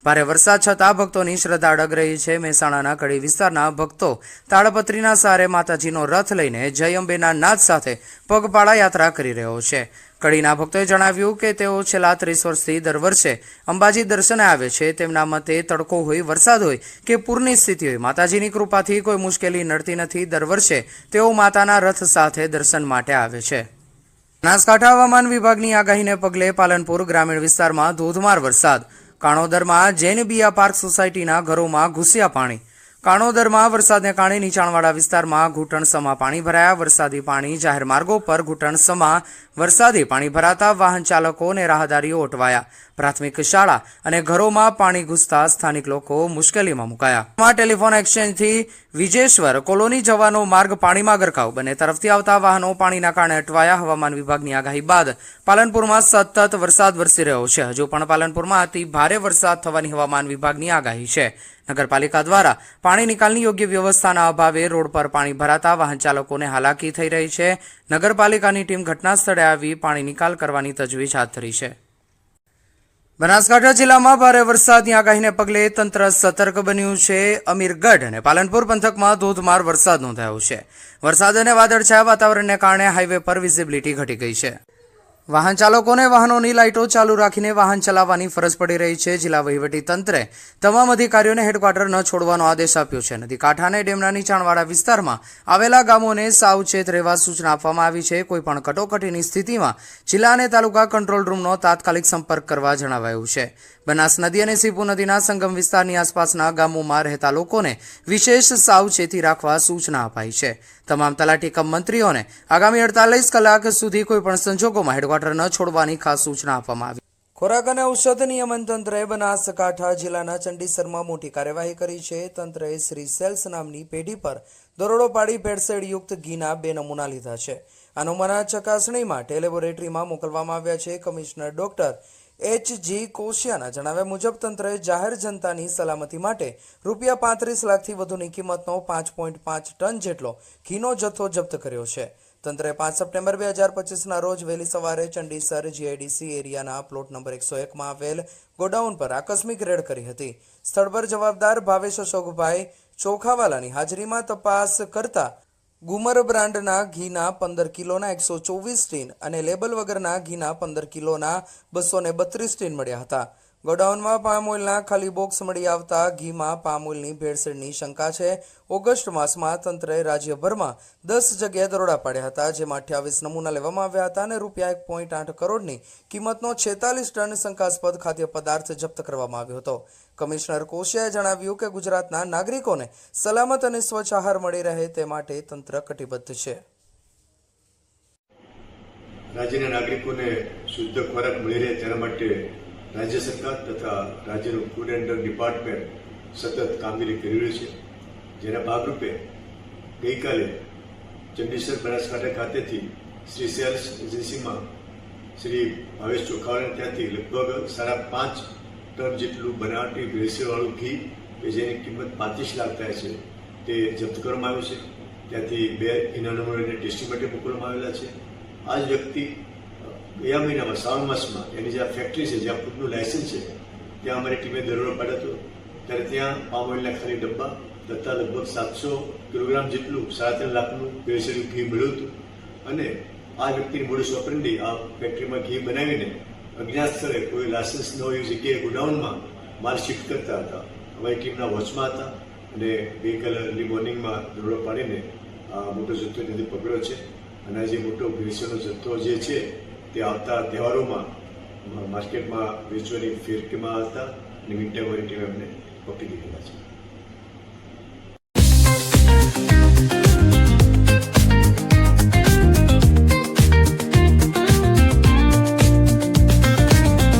ભારે વરસાદ છતાં ભક્તોની શ્રદ્ધા અડગ રહી છે। મહેસાણાના કડી વિસ્તારના ભક્તો તાડપત્રીના સહારે માતાજીનો રથ લઈને જય અંબેના નાદ સાથે પગપાળા યાત્રા કરી રહ્યો છે। કડીના ભક્તોએ જણાવ્યું કે તેઓ છેલ્લા 30 વર્ષથી દર વર્ષે અંબાજી દર્શને આવે છે। તેમના મતે તડકો હોય, વરસાદ હોય કે પૂરની સ્થિતિ હોય, માતાજીની કૃપાથી કોઈ મુશ્કેલી નડતી નથી। દર વર્ષે તેઓ માતાના રથ સાથે દર્શન માટે આવે છે। બનાસકાંઠા હવામાન વિભાગની આગાહીને પગલે પાલનપુર ગ્રામીણ વિસ્તારમાં ધોધમાર વરસાદ। કાણોદરમાં જૈન બિયા પાર્ક સોસાયટીના ઘરોમાં ઘૂસ્યા પાણી। કાણોદરમાં વરસાદને કારણે નીચાણવાળા વિસ્તારમાં ઘૂંટણસમા પાણી ભરાયા। વરસાદી પાણી જાહેર માર્ગો પર ઘૂંટણસમા વરસાદી પાણી ભરાતા વાહન ચાલકો અને રાહદારીઓ અટવાયા। પ્રાથમિક શાળા અને ઘરોમાં પાણી ઘૂસતા સ્થાનિક લોકો મુશ્કેલીમાં મુકાયા। ટેલિફોન એક્સચેન્જથી વિજેશ્વર કોલોની જવાનો માર્ગ પાણીમાં ગરકાવ। બંને તરફથી આવતા વાહનો પાણીના કારણે અટવાયા। હવામાન વિભાગની આગાહી બાદ પાલનપુરમાં સતત વરસાદ વરસી રહ્યો છે। હજુ પણ પાલનપુરમાં અતિ ભારે વરસાદ થવાની હવામાન વિભાગની આગાહી છે। નગરપાલિકા દ્વારા પાણી નિકાલની યોગ્ય વ્યવસ્થાના અભાવે રોડ પર પાણી ભરાતા વાહન ચાલકોને હાલાકી થઈ રહી છે। નગરપાલિકાની ટીમ ઘટના સ્થળે આવી પાણી નિકાલ કરવાની તજવીજ હાથ ધરી છે। બનાસકાંઠા જિલ્લામાં ભારે વરસાદની આગાહીને પગલે તંત્ર સતર્ક બન્યું છે। અમીરગઢ અને પાલનપુર પંથકમાં ધોધમાર વરસાદ નોંધાયો છે। વરસાદ અને વાદળછાયા વાતાવરણને કારણે હાઈવે પર વિઝિબિલિટી ઘટી ગઈ છે। વાહન ચાલકોને વાહનોની લાઇટો ચાલુ રાખીને વાહન ચલાવવાની ફરજ પડી રહી છે। જિલ્લા વહીવટી તંત્રે તમામ અધિકારીઓને હેડક્વાર્ટર ન છોડવાનો આદેશ આપ્યો છે। નદી કાંઠા અને ડેમના નીચાણવાળા વિસ્તારમાં આવેલા ગામોને સાવચેત રહેવા સૂચના આપવામાં આવી છે। કોઈપણ કટોકટીની સ્થિતિમાં જિલ્લા અને તાલુકા કંટ્રોલ રૂમનો તાત્કાલિક સંપર્ક કરવા જણાવાયું છે। બનાસ નદી અને સીપુ નદીના સંગમ વિસ્તારની આસપાસના ગામોમાં રહેતા લોકોને વિશેષ સાવચેતી રાખવા સૂચના અપાઈ છે। તમામ તલાટી કમ મંત્રીઓને આગામી 48 કલાક સુધી કોઈપણ સંજોગોમાં હેડક્વાર્ટર ન છોડવાની ખાસ સૂચના આપવામાં આવી। ખોરાક અને ઔષધ નિયમન તંત્રએ બનાસકાંઠા જિલ્લાના ચંડીસરમાં મોટી કાર્યવાહી કરી છે। તંત્રએ શ્રી સેલ્સ નામની પેઢી પર દરોડો પાડી ભેળસેળયુક્ત ઘીના 2 નમૂના લીધા છે। આ નમૂના ચકાસણી માટે લેબોરેટરીમાં મોકલવામાં આવ્યા છે। Commissioner doctor એચ.જી. કોશિયાના જણાવ્યા મુજબ તંત્રએ જાહેર જનતાની સલામતી માટે ₹35 લાખથી વધુની કિંમતનો 5.5 ટન જેટલો ઘીનો જથ્થો જપ્ત કર્યો છે। તંત્રએ 5 સપ્ટેમ્બર 2025ના રોજ વહેલી સવારે ચંડીસર જીઆઈડીસી એરિયાના પ્લોટ નંબર 101માં આવેલ ગોડાઉન પર આકસ્મિક રેડ કરી હતી। સ્થળ પર જવાબદાર ભાવેશ અશોકભાઈ ચોખાવાલાની હાજરીમાં તપાસ કરતા ગુમર બ્રાન્ડના ઘીના 15 કિલોના 124 ટીન અને લેબલ વગરના ઘીના 15 કિલોના 232 ટીન મળ્યા હતા। ગોડાઉનમાં પામ ઓઇલના ખાલી બોક્સ મળી આવતા ઘીમાં પામ ઓઇલની ભેળસેળની શંકા છે। ઓગસ્ટ માસમાં તંત્રએ રાજ્યભરમાં 10 જગ્યાએ દરોડા પાડ્યા હતા, જેમાં 28 નમૂના લેવામાં આવ્યા હતા અને ₹1.8 કરોડની કિંમતનો 46 ટન શંકાસ્પદ ખાદ્ય પદાર્થ જપ્ત કરવામાં આવ્યો હતો। કમિશનર કોશિયાએ જણાવ્યું કે ગુજરાતના નાગરિકોને સલામત અને સ્વચ્છ આહાર મળી રહે તે માટે તંત્ર કટિબદ્ધ છે। રાજ્યના નાગરિકોને શુદ્ધ ખોરાક મળી રહે તેના માટે રાજ્ય સરકાર તથા રાજ્યનું ફૂડ એન્ડ ડ્રગ ડિપાર્ટમેન્ટ સતત કામગીરી કરી રહ્યું છે। જેના ભાગરૂપે ગઈકાલે ચંડીસર બનાસકાંઠા ખાતેથી શ્રી સેલ્સ એજન્સીમાં શ્રી ભાવેશ ચોખાવાલા ત્યાંથી લગભગ 5.5 ટન જેટલું બનાવટી ભેળસેળવાળું ઘી કે જેની કિંમત 35 લાખ થાય છે તે જપ્ત કરવામાં આવ્યું છે। ત્યાંથી 2 ઘીના નમૂનાને ટેસ્ટિંગ માટે મોકલવામાં આવેલા છે। આ જ વ્યક્તિ ગયા મહિનામાં શ્રાવણ માસમાં એની જ્યાં ફેક્ટરી છે, જ્યાં ફૂડનું લાયસન્સ છે, ત્યાં અમારી ટીમે દરોડો પાડ્યો હતો। ત્યારે ત્યાં પામ ઓઇલના ખાલી ડબ્બા તથા લગભગ 700 કિલોગ્રામ જેટલું 3.5 લાખનું ભેળસેળિયું ઘી મળ્યું હતું અને આ વ્યક્તિની મોડસ ઓપરેન્ડી આ ફેક્ટરીમાં ઘી બનાવીને અજ્ઞાત સ્થળે કોઈ લાયસન્સ ન હોય એવી જગ્યાએ ગોડાઉનમાં માલ શિફ્ટ કરતા હતા। અમારી ટીમના વોચમાં હતા અને ગઈકાલે અર્લી મોર્નિંગમાં દરોડો પાડીને આ મોટો જથ્થો ત્યાંથી પકડ્યો છે અને આ જે મોટો ભેળસેળનો જથ્થો જે છે તે આવતા તહેવારોમાં માર્કેટમાં વેચવાની ફિરકીમાં હતા અને મીન ટાઈમ વાળી ટીમ એમને પકડી દીધેલા છે।